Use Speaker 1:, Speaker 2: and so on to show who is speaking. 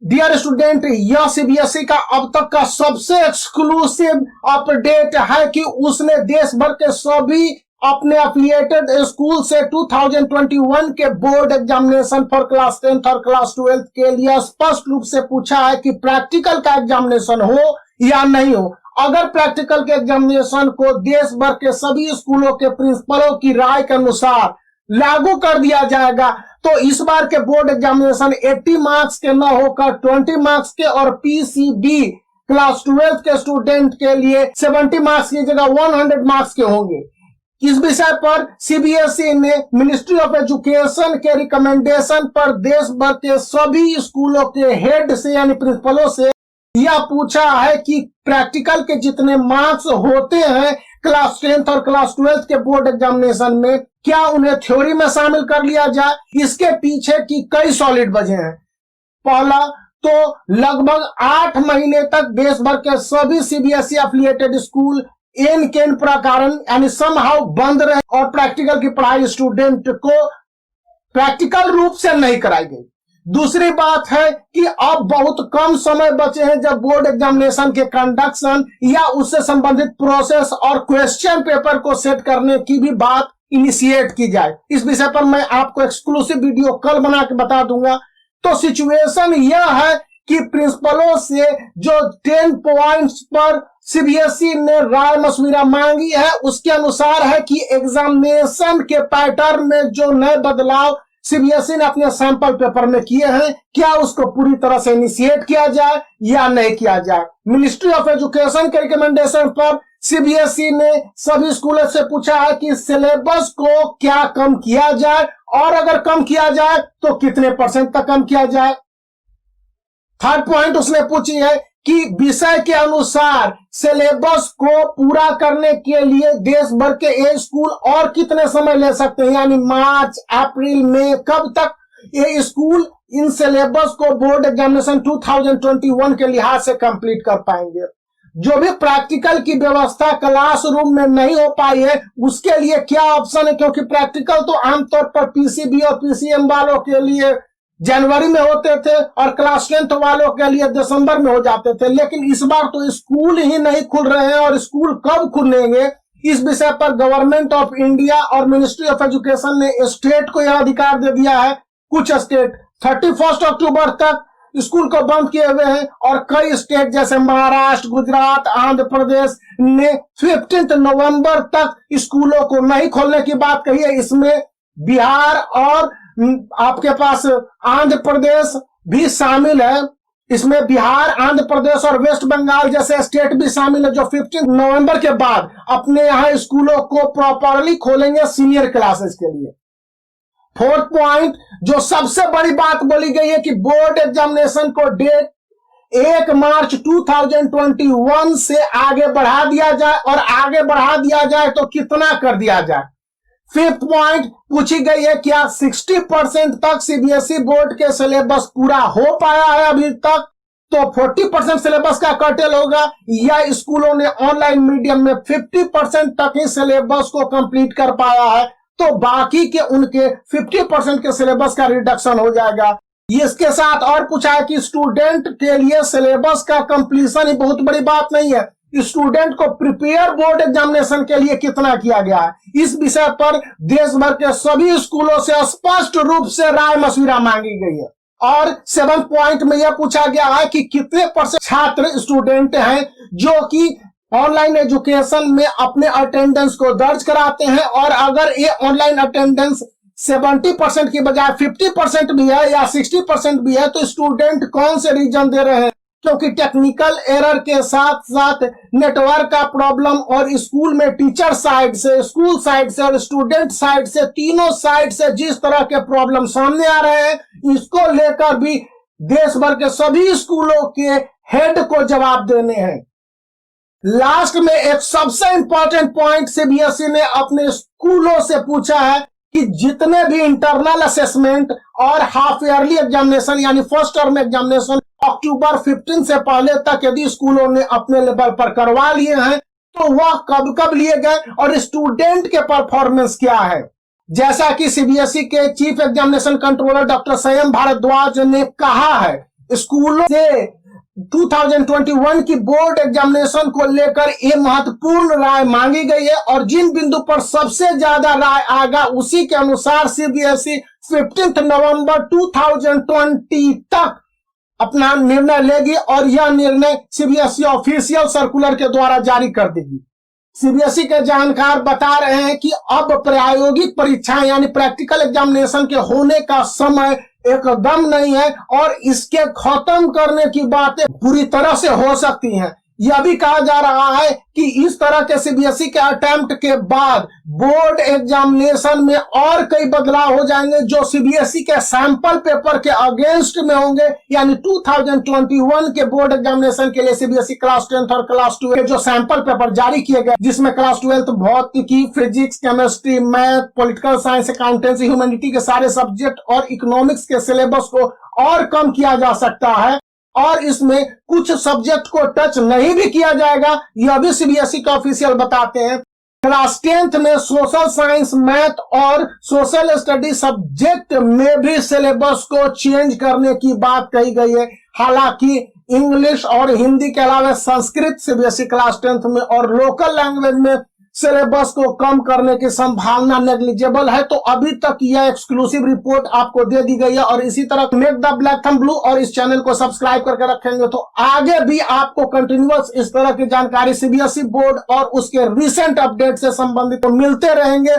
Speaker 1: Dear student, यह CBSE का अब तक का सबसे एक्सक्लूसिव अपडेट है कि उसने देश भर के सभी अपने एफिलिएटेड स्कूल से 2021 के board examination for class 10th और क्लास 12th के लिए स्पष्ट रूप से पूछा है कि प्रैक्टिकल का एग्जामिनेशन हो या नहीं हो। अगर प्रैक्टिकल के एग्जामिनेशन को देश भर के सभी स्कूलों के प्रिंसिपलों की राय के अनुसार लागू कर दिया जाएगा तो इस बार के बोर्ड एग्जामिनेशन 80 मार्क्स के न होकर 20 मार्क्स के और पीसीबी क्लास 12th के स्टूडेंट के लिए 70 मार्क्स की जगह 100 मार्क्स के होंगे। इस विषय पर सीबीएसई ने मिनिस्ट्री ऑफ एजुकेशन के रिकमेंडेशन पर देश भर के सभी स्कूलों के हेड से यानी प्रिंसिपलों से यह पूछा है कि प्रैक्टिकल के जितने मार्क्स होते हैं क्लास 10th और क्लास 12th के बोर्ड एग्जामिनेशन में, क्या उन्हें थ्योरी में शामिल कर लिया जाए। इसके पीछे की कई सॉलिड वजह हैं। पहला तो लगभग 8 महीने तक देश भर के सभी सीबीएसई एफिलिएटेड स्कूल इन प्रकार यानी समहाउ बंद रहे और प्रैक्टिकल की पढ़ाई स्टूडेंट को प्रैक्टिकल रूप से नहीं कराई गई। दूसरी बात है कि अब बहुत कम समय बचे हैं जब बोर्ड एग्जामिनेशन के कंडक्शन या उससे संबंधित प्रोसेस और क्वेश्चन पेपर को सेट करने की भी बात इनिशिएट की जाए। इस विषय पर मैं आपको एक्सक्लूसिव वीडियो कल बना के बता दूंगा। तो सिचुएशन यह है कि प्रिंसिपलों से जो 10 पॉइंट्स पर सीबीएसई ने राय मशविरा मांगी है उसके अनुसार है कि एग्जामिनेशन के पैटर्न में जो नए बदलाव सीबीएसई ने अपने सैंपल पेपर में किए हैं, क्या उसको पूरी तरह से इनिशिएट किया जाए या नहीं किया जाए। मिनिस्ट्री ऑफ एजुकेशन के रिकमेंडेशन पर सीबीएसई ने सभी स्कूलों से पूछा है कि सिलेबस को क्या कम किया जाए और अगर कम किया जाए तो कितने % तक कम किया जाए। थर्ड पॉइंट उसने पूछी है कि विषय के अनुसार सिलेबस को पूरा करने के लिए देश भर के ये स्कूल और कितने समय ले सकते हैं, यानी मार्च, अप्रैल, मई, कब तक ये स्कूल इन सिलेबस को बोर्ड एग्जामिनेशन 2021 के लिहाज से कंप्लीट कर पाएंगे। जो भी प्रैक्टिकल की व्यवस्था क्लासरूम में नहीं हो पाई है उसके लिए क्या ऑप्शन है, क्योंकि प्रैक्टिकल तो आमतौर पर पीसीबी और पीसीएम वालों के लिए जनवरी में होते थे और क्लास 10th वालों के लिए दिसंबर में हो जाते थे, लेकिन इस बार तो स्कूल ही नहीं खुल रहे हैं और स्कूल कब खुलेंगे इस विषय पर गवर्नमेंट ऑफ इंडिया और मिनिस्ट्री ऑफ एजुकेशन ने स्टेट को यह अधिकार दे दिया है। कुछ स्टेट 31 अक्टूबर तक स्कूल को बंद किए हुए हैं और कई स्टेट जैसे महाराष्ट्र, गुजरात, आंध्र प्रदेश ने 15 नवंबर तक स्कूलों को नहीं खोलने की बात कही है। इसमें बिहार और आपके पास आंध्र प्रदेश भी शामिल है। इसमें बिहार, आंध्र प्रदेश और वेस्ट बंगाल जैसे स्टेट भी शामिल है जो 15 नवंबर के बाद अपने यहाँ स्कूलों को प्रॉपरली खोलेंगे सीनियर क्लासेस के लिए। फोर्थ पॉइंट जो सबसे बड़ी बात बोली गई है कि बोर्ड एग्जामिनेशन को डेट 1 मार्च 2021 से आगे बढ़ा दिया जाए और आगे बढ़ा दिया जाए तो कितना कर दिया जाए। फिफ्थ पॉइंट पूछी गई है क्या 60% तक सीबीएसई बोर्ड के सिलेबस पूरा हो पाया है अभी तक, तो 40% सिलेबस का कर्टेल होगा, या स्कूलों ने ऑनलाइन मीडियम में 50% तक ही सिलेबस को कंप्लीट कर पाया है तो बाकी के उनके 50% के सिलेबस का रिडक्शन हो जाएगा। इसके साथ और पूछा है कि स्टूडेंट के लिए सिलेबस का कंप्लीशन ही बहुत बड़ी बात नहीं है, स्टूडेंट को प्रिपेयर बोर्ड एग्जामिनेशन के लिए कितना किया गया है। इस विषय पर देश भर के सभी स्कूलों से स्पष्ट रूप से राय मशविरा मांगी गई है। और 7th पॉइंट में यह पूछा गया है कि कितने % छात्र स्टूडेंट हैं जो कि ऑनलाइन एजुकेशन में अपने अटेंडेंस को दर्ज कराते हैं और अगर ये ऑनलाइन अटेंडेंस 70% की बजाय 50% भी है या 60% भी है तो स्टूडेंट कौन से रीजन दे रहे हैं, क्योंकि टेक्निकल एरर के साथ साथ नेटवर्क का प्रॉब्लम और स्कूल में टीचर साइड से, स्कूल साइड से और स्टूडेंट साइड से, तीनों साइड से जिस तरह के प्रॉब्लम सामने आ रहे हैं इसको लेकर भी देश भर के सभी स्कूलों के हेड को जवाब देने हैं। लास्ट में एक सबसे इंपॉर्टेंट पॉइंट सीबीएसई ने अपने स्कूलों से पूछा है कि जितने भी इंटरनल असेसमेंट और हाफ ईयरली एग्जामिनेशन यानी फर्स्ट टर्म एग्जामिनेशन अक्टूबर 15 से पहले तक यदि स्कूलों ने अपने लेवल पर करवा लिए हैं तो वह कब कब लिए गए और स्टूडेंट के परफॉर्मेंस क्या है। जैसा कि सीबीएसई के चीफ एग्जामिनेशन कंट्रोलर डॉक्टर संयम भारद्वाज ने कहा है स्कूलों से 2021 की बोर्ड एग्जामिनेशन को लेकर ये महत्वपूर्ण राय मांगी गई है और जिन बिंदु पर सबसे ज्यादा राय आएगा उसी के अनुसार सीबीएसई 15 नवंबर 2020 तक अपना निर्णय लेगी और यह निर्णय सीबीएसई ऑफिशियल सर्कुलर के द्वारा जारी कर देगी। सीबीएसई के जानकार बता रहे हैं कि अब प्रायोगिक परीक्षाएं यानी प्रैक्टिकल एग्जामिनेशन के होने का समय एकदम नहीं है और इसके खत्म करने की बातें पूरी तरह से हो सकती हैं। यह भी कहा जा रहा है कि इस तरह के सीबीएसई के अटेम्प्ट के बाद बोर्ड एग्जामिनेशन में और कई बदलाव हो जाएंगे जो सीबीएसई के सैंपल पेपर के अगेंस्ट में होंगे। यानी 2021 के बोर्ड एग्जामिनेशन के लिए सीबीएसई क्लास 10 और क्लास 12 के जो सैंपल पेपर जारी किए गए जिसमें क्लास 12 भौतिकी, physics, chemistry, math, political science, accountancy, humanity के सारे सब्जेक्ट और इकोनॉमिक्स के सिलेबस को और कम किया जा सकता है और इसमें कुछ सब्जेक्ट को टच नहीं भी किया जाएगा। यह भी सीबीएसई के ऑफिशियल बताते हैं। क्लास 10th में सोशल साइंस, मैथ और सोशल स्टडी सब्जेक्ट में भी सिलेबस को चेंज करने की बात कही गई है। हालांकि इंग्लिश और हिंदी के अलावा संस्कृत सीबीएसई क्लास 10th में और लोकल लैंग्वेज में सिलेबस को कम करने की संभावना नेग्लिजिबल है। तो अभी तक यह एक्सक्लूसिव रिपोर्ट आपको दे दी गई है और इसी तरह make the black thumb blue और इस चैनल को सब्सक्राइब करके रखेंगे तो आगे भी आपको कंटिन्यूअस इस तरह की जानकारी सीबीएसई बोर्ड और उसके रिसेंट अपडेट से संबंधित मिलते रहेंगे।